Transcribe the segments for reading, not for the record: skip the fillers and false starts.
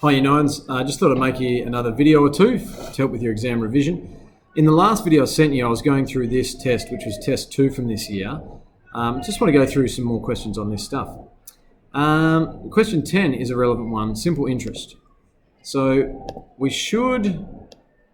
Hi, you knowns. Just thought I'd make you another video or two to help with your exam revision. In the last video I sent you, I was going through this test, which was test 2 from this year. Just want to go through some more questions on this stuff. Question 10 is a relevant one, simple interest. So we should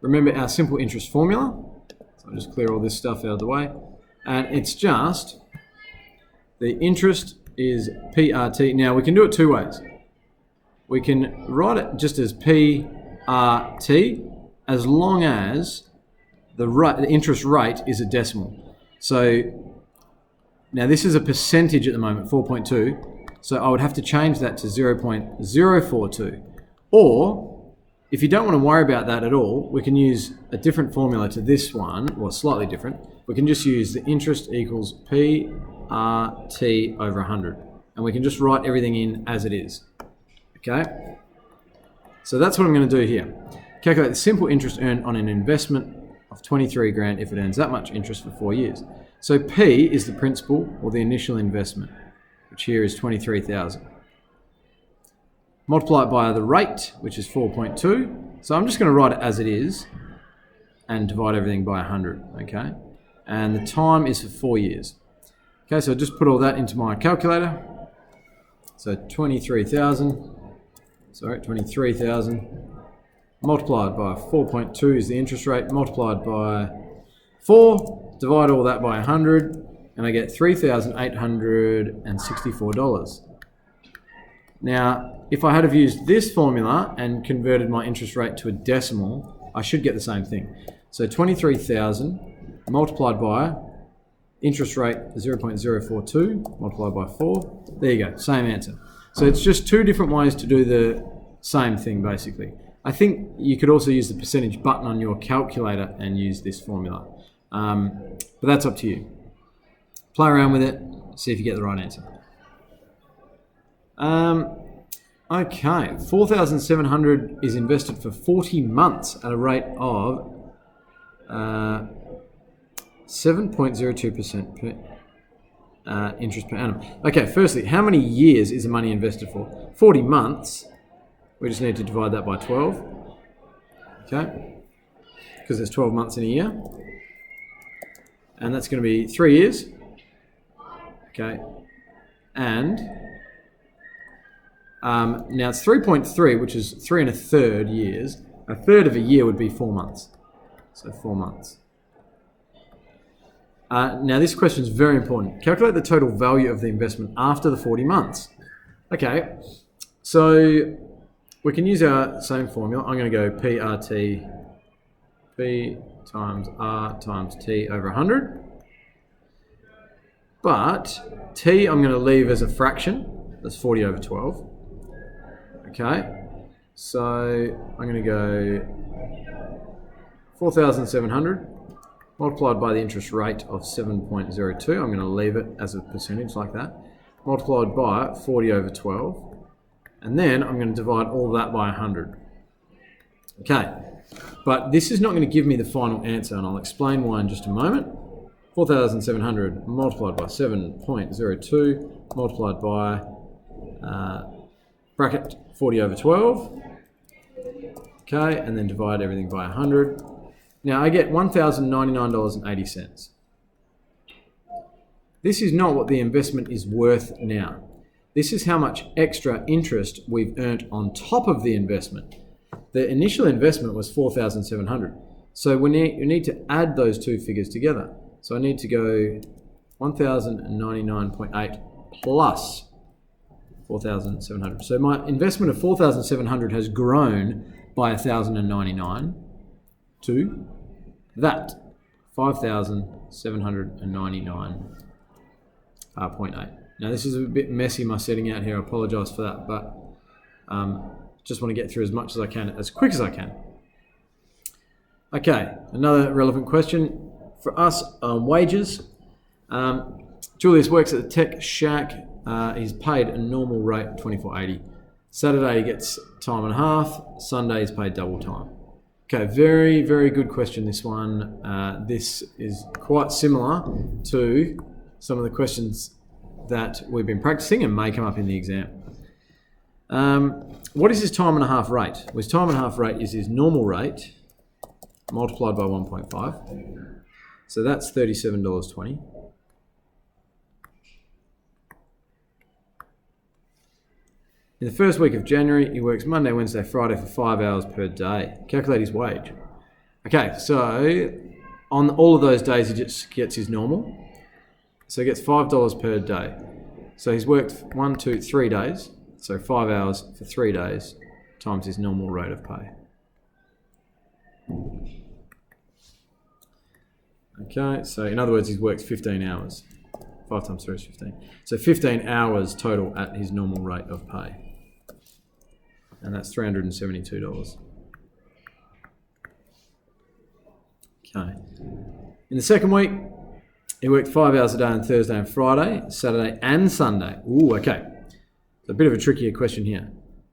remember our simple interest formula. So I'll just clear all this stuff out of the way. And it's just the interest is PRT. Now we can do it two ways. We can write it just as PRT as long as the interest rate is a decimal. So now this is a percentage at the moment, 4.2. So I would have to change that to 0.042. Or if you don't want to worry about that at all, we can use a different formula to this one, well, slightly different. We can just use the interest equals PRT over 100. And we can just write everything in as it is. Okay, so that's what I'm going to do here. Calculate the simple interest earned on an investment of 23 grand if it earns that much interest for 4 years. So P is the principal or the initial investment, which here is 23,000. Multiply it by the rate, which is 4.2. So I'm just going to write it as it is and divide everything by 100, okay? And the time is for 4 years. Okay, so just put all that into my calculator. So 23,000 multiplied by 4.2 is the interest rate, multiplied by 4, divide all that by 100, and I get $3,864. Now, if I had have used this formula and converted my interest rate to a decimal, I should get the same thing. So 23,000 multiplied by interest rate 0.042 multiplied by 4. There you go, same answer. So it's just two different ways to do the same thing, basically. I think you could also use the percentage button on your calculator and use this formula. But that's up to you. Play around with it, see if you get the right answer. Okay, 4,700 is invested for 40 months at a rate of 7.02% per interest per annum. Okay, firstly, how many years is the money invested for? 40 months. We just need to divide that by 12. Okay, because there's 12 months in a year. And that's going to be 3 years. Okay, and now it's 3.3, which is 3 1/3 years. A third of a year would be 4 months. So 4 months. Now this question is very important. Calculate the total value of the investment after the 40 months. Okay, so we can use our same formula. I'm going to go PRT, P times R times T over 100. But T I'm going to leave as a fraction. That's 40 over 12. Okay, so I'm going to go 4,700. multiplied by the interest rate of 7.02. I'm going to leave it as a percentage like that. Multiplied by 40 over 12. And then I'm going to divide all of that by 100. Okay, but this is not going to give me the final answer, and I'll explain why in just a moment. 4,700 multiplied by 7.02 multiplied by bracket 40 over 12. Okay, and then divide everything by 100. Now I get $1,099.80. This is not what the investment is worth now. This is how much extra interest we've earned on top of the investment. The initial investment was 4,700. So we need to add those two figures together. So I need to go 1,099.8 plus 4,700. So my investment of 4,700 has grown by 1,099 to that 5,799.8. Now this is a bit messy, my setting out here. I apologise for that, but just want to get through as much as I can, as quick as I can. Okay, another relevant question for us on wages. Julius works at the Tech Shack. He's paid a normal rate of $24.80. Saturday he gets time and a half. Sunday he's paid double time. Okay, very, very good question, this one. This is quite similar to some of the questions that we've been practicing and may come up in the exam. what is his time and a half rate? Well, his time and a half rate is his normal rate multiplied by 1.5. So that's $37.20. In the first week of January, he works Monday, Wednesday, Friday for 5 hours per day. Calculate his wage. Okay, so on all of those days, he just gets his normal. So he gets $5 per day. So he's worked 1, 2, 3 days. So 5 hours for 3 days times his normal rate of pay. Okay, so in other words, he's worked 15 hours. 5 times 3 is 15. So 15 hours total at his normal rate of pay. And that's $372. Okay. In the second week, he worked 5 hours a day on Thursday and Friday, Saturday and Sunday. Ooh, okay. So a bit of a trickier question here.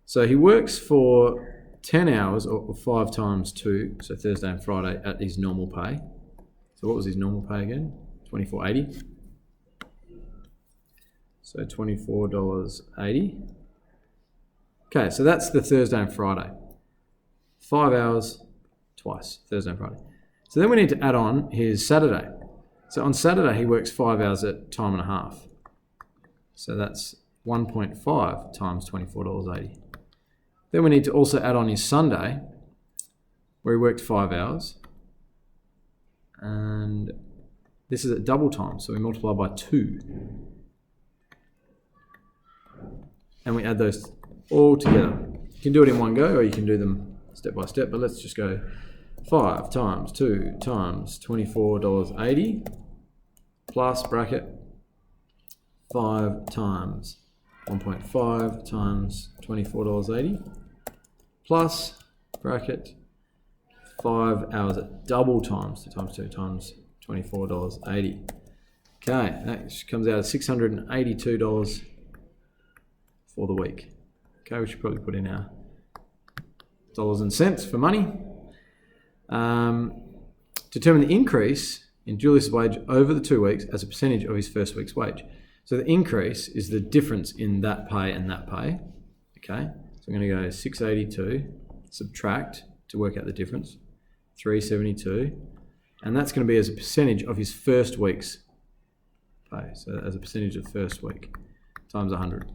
So he works for 10 hours or 5 times 2, so Thursday and Friday at his normal pay. So what was his normal pay again? $24.80. So $24.80. Okay, so that's the Thursday and Friday. 5 hours twice, Thursday and Friday. So then we need to add on his Saturday. So on Saturday, he works 5 hours at time and a half. So that's 1.5 times $24.80. Then we need to also add on his Sunday, where he worked 5 hours. And this is at double time, so we multiply by 2. And we add those all together. You can do it in one go, or you can do them step by step, but let's just go 5 times 2 times $24.80 plus bracket 5 times 1.5 times $24.80 plus bracket 5 hours at double time, so times 2 times $24.80. Okay, that comes out at $682 for the week. Okay, we should probably put in our dollars and cents for money. Determine the increase in Julius' wage over the 2 weeks as a percentage of his first week's wage. So the increase is the difference in that pay and that pay. Okay, so I'm going to go 682, subtract to work out the difference, 372, and that's going to be as a percentage of his first week's pay. So as a percentage of the first week times 100.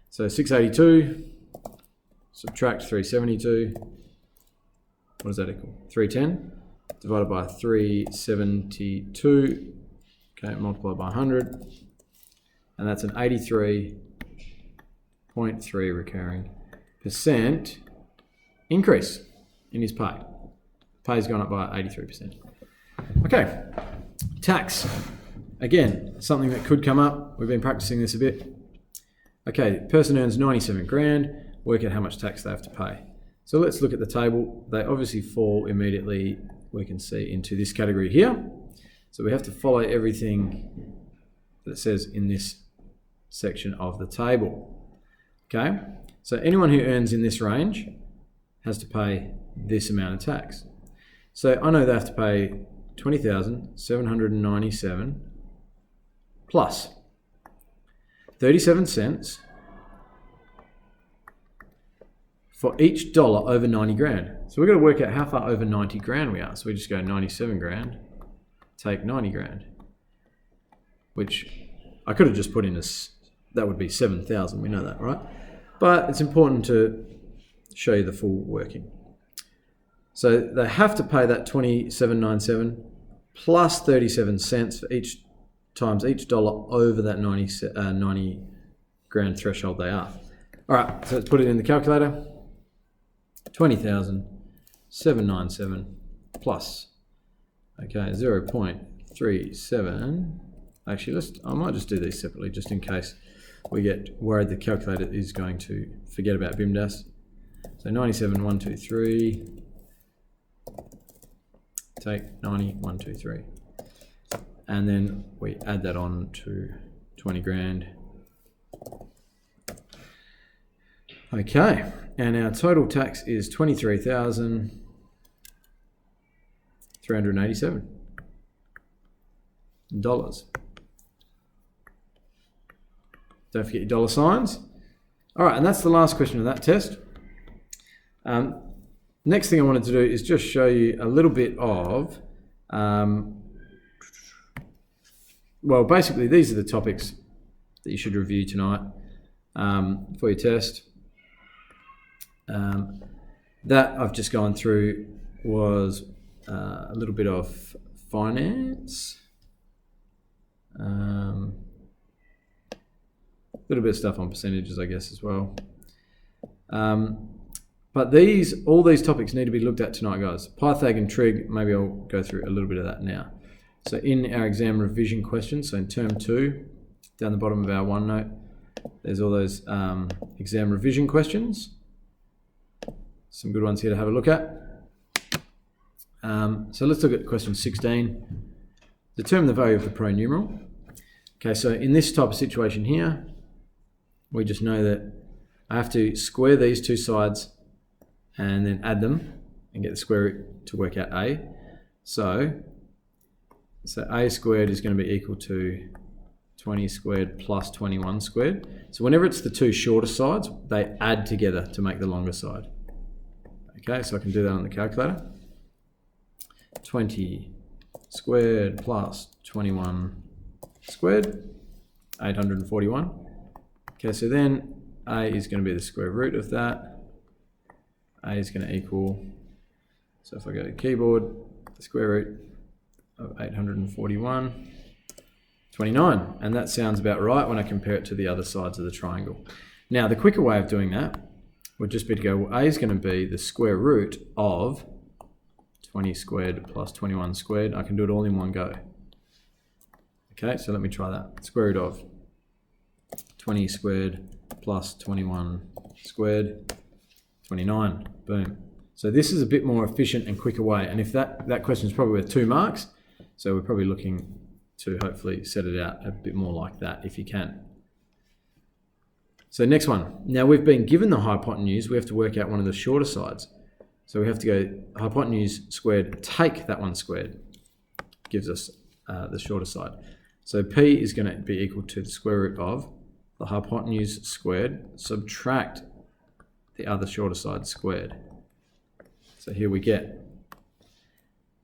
So 682 subtract 372. What does that equal? 310 divided by 372. Okay, multiplied by 100. And that's an 83.3 recurring percent increase in his pay. Pay's gone up by 83%. Okay, tax. Again, something that could come up. We've been practicing this a bit. Okay, person earns 97 grand, work out how much tax they have to pay. So let's look at the table. They obviously fall immediately, we can see, into this category here. So we have to follow everything that it says in this section of the table. Okay, so anyone who earns in this range has to pay this amount of tax. So I know they have to pay $20,797 plus 37 cents for each dollar over 90 grand. So we've got to work out how far over 90 grand we are. So we just go 97 grand, take 90 grand, which I could have just put in as, that would be 7,000, we know that, right? But it's important to show you the full working. So they have to pay that $27.97 plus 37 cents for each times each dollar over that 90 grand threshold they are. All right, so let's put it in the calculator. 20,797 plus, okay, 0.37. Actually, I might just do these separately just in case we get worried the calculator is going to forget about BIMDAS. So 97,123, take 90,123. And then we add that on to 20 grand. Okay, and our total tax is $23,387. Don't forget your dollar signs. All right, and that's the last question of that test. Next thing I wanted to do is just show you a little bit of, well, basically these are the topics that you should review tonight for your test. That I've just gone through was a little bit of finance, a little bit of stuff on percentages, I guess, as well. But all these topics need to be looked at tonight, guys. Pythag and trig, maybe I'll go through a little bit of that now. So in our exam revision questions, so in term 2, down the bottom of our OneNote, there's all those exam revision questions. Some good ones here to have a look at. So let's look at question 16. Determine the value of the pronumeral. Okay, so in this type of situation here, we just know that I have to square these two sides and then add them and get the square root to work out a. So a squared is going to be equal to 20 squared plus 21 squared. So whenever it's the two shorter sides, they add together to make the longer side. Okay, so I can do that on the calculator. 20 squared plus 21 squared, 841. Okay, so then a is going to be the square root of that. A is going to equal, so if I go to keyboard, the square root of 841, 29. And that sounds about right when I compare it to the other sides of the triangle. Now, the quicker way of doing that would just be to go, well, a is going to be the square root of 20 squared plus 21 squared. I can do it all in one go. Okay, so let me try that. Square root of 20 squared plus 21 squared, 29. Boom. So this is a bit more efficient and quicker way. And if that question is probably worth 2 marks, so we're probably looking to hopefully set it out a bit more like that if you can. So next one. Now we've been given the hypotenuse, we have to work out one of the shorter sides. So we have to go hypotenuse squared, take that one squared, gives us the shorter side. So P is going to be equal to the square root of the hypotenuse squared, subtract the other shorter side squared. So here we get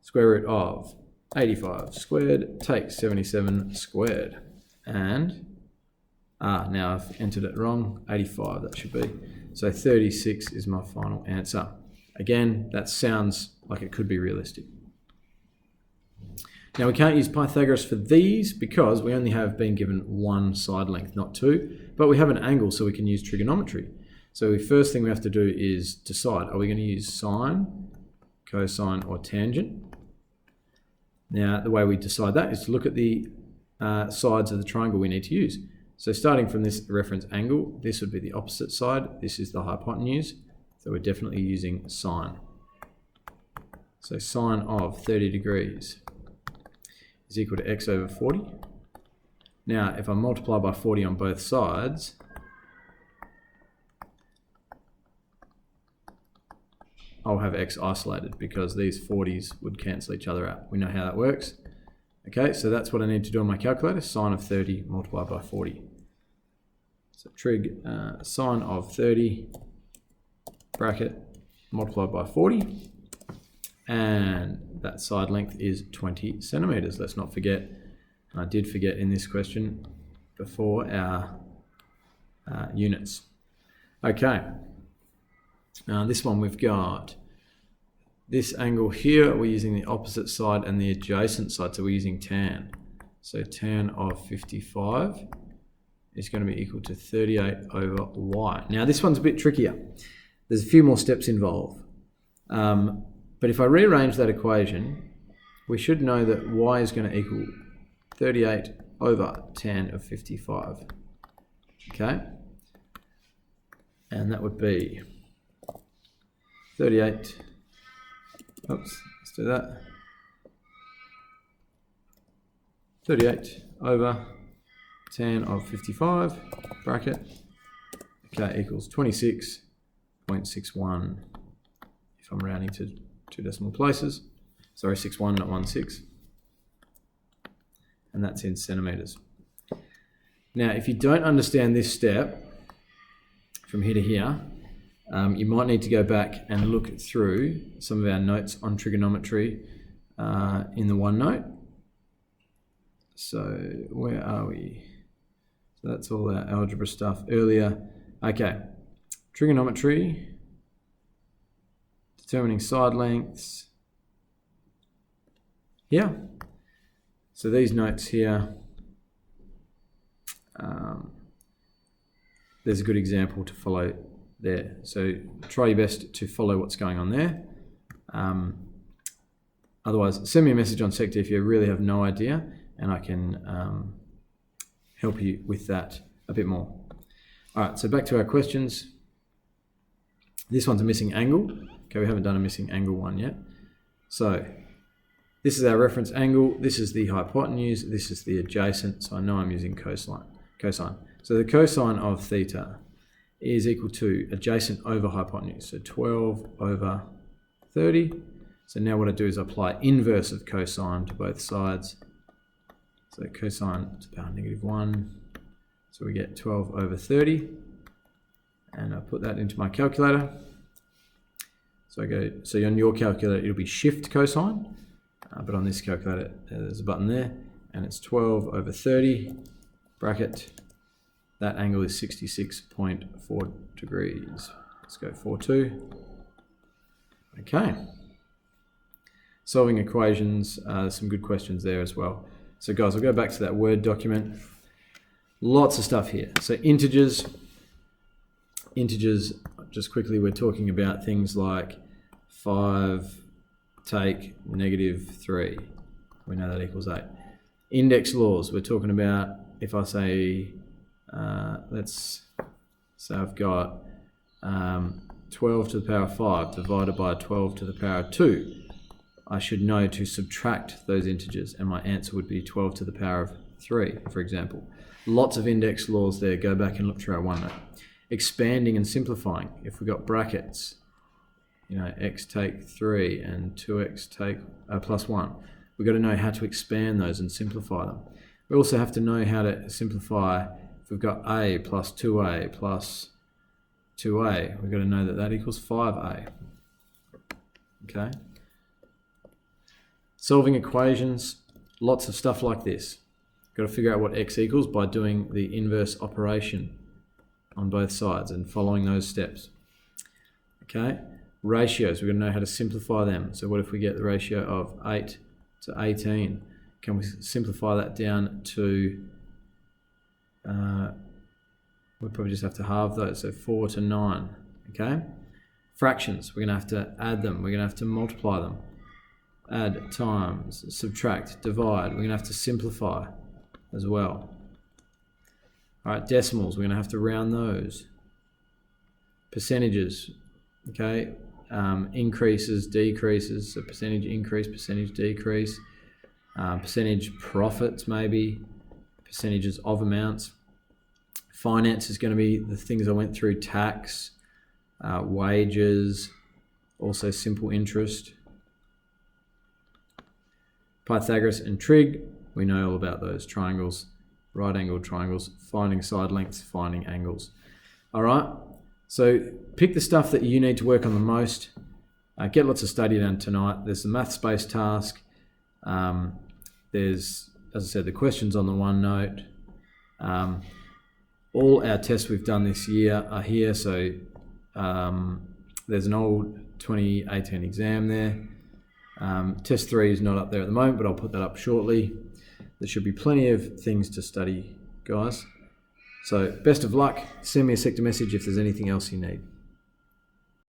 square root of 85 squared, take 77 squared. And, now I've entered it wrong, 85 that should be. So 36 is my final answer. Again, that sounds like it could be realistic. Now we can't use Pythagoras for these because we only have been given one side length, not two, but we have an angle, so we can use trigonometry. So the first thing we have to do is decide, are we going to use sine, cosine, or tangent? Now the way we decide that is to look at the sides of the triangle we need to use. So starting from this reference angle, this would be the opposite side, this is the hypotenuse, so we're definitely using sine. So sine of 30 degrees is equal to x over 40. Now, if I multiply by 40 on both sides, I'll have x isolated because these 40s would cancel each other out. We know how that works. Okay, so that's what I need to do on my calculator, sine of 30 multiplied by 40. So trig sine of 30 bracket multiplied by 40. And that side length is 20 centimeters. Let's not forget, I did forget in this question before our units. Okay, now this one we've got this angle here, we're using the opposite side and the adjacent side, so we're using tan. So tan of 55 is going to be equal to 38 over y. Now this one's a bit trickier. There's a few more steps involved. But if I rearrange that equation, we should know that y is going to equal 38 over tan of 55. Okay? And that would be 38, oops, let's do that. 38 over tan of 55, bracket, okay, equals 26.61, if I'm rounding to 2 decimal places. Sorry, 61, not 16. And that's in centimeters. Now, if you don't understand this step, from here to here, you might need to go back and look through some of our notes on trigonometry in the OneNote. So where are we? So that's all our algebra stuff earlier. Okay, trigonometry, determining side lengths. Yeah, so these notes here, there's a good example to follow there. So try your best to follow what's going on there. Otherwise, send me a message on Sector if you really have no idea, and I can help you with that a bit more. All right, so back to our questions. This one's a missing angle. Okay, we haven't done a missing angle one yet. So this is our reference angle. This is the hypotenuse. This is the adjacent. So I know I'm using cosine. So the cosine of theta is equal to adjacent over hypotenuse. So 12 over 30. So now what I do is I apply inverse of cosine to both sides. So cosine to the power -1. So we get 12 over 30. And I put that into my calculator. So on your calculator, it'll be shift cosine. But on this calculator, there's a button there. And it's 12 over 30, bracket. That angle is 66.4 degrees. Let's go 42. Okay. Solving equations, some good questions there as well. So guys, I'll go back to that Word document. Lots of stuff here. So integers, just quickly, we're talking about things like 5 take -3. We know that equals 8. Index laws, we're talking about if I say, let's say I've got 12 to the power of 5 divided by 12 to the power of 2. I should know to subtract those integers, and my answer would be 12 to the power of 3, for example. Lots of index laws there. Go back and look through our OneNote. Expanding and simplifying. If we've got brackets, x take 3 and 2x take plus 1. We've got to know how to expand those and simplify them. We also have to know how to simplify if we've got a plus 2a plus 2a. We've got to know that that equals 5a. Okay. Solving equations, lots of stuff like this. Got to figure out what x equals by doing the inverse operation on both sides and following those steps. Okay. Ratios, we're going to know how to simplify them. So what if we get the ratio of 8 to 18? Can we simplify that down to, we'll probably just have to halve those, so 4 to 9, okay? Fractions, we're going to have to add them, we're going to have to multiply them. Add, times, subtract, divide, we're going to have to simplify as well. All right, decimals, we're going to have to round those. Percentages, okay? Increases, decreases, so percentage increase, percentage decrease, percentage profits maybe, percentages of amounts. Finance is going to be the things I went through, tax, wages, also simple interest. Pythagoras and trig, we know all about those triangles, right angled triangles, finding side lengths, finding angles. All right. So pick the stuff that you need to work on the most. Get lots of study done tonight. There's the maths-based task. There's, as I said, the questions on the OneNote. All our tests we've done this year are here. So there's an old 2018 exam there. Test 3 is not up there at the moment, but I'll put that up shortly. There should be plenty of things to study, guys. So best of luck. Send me a sector message if there's anything else you need.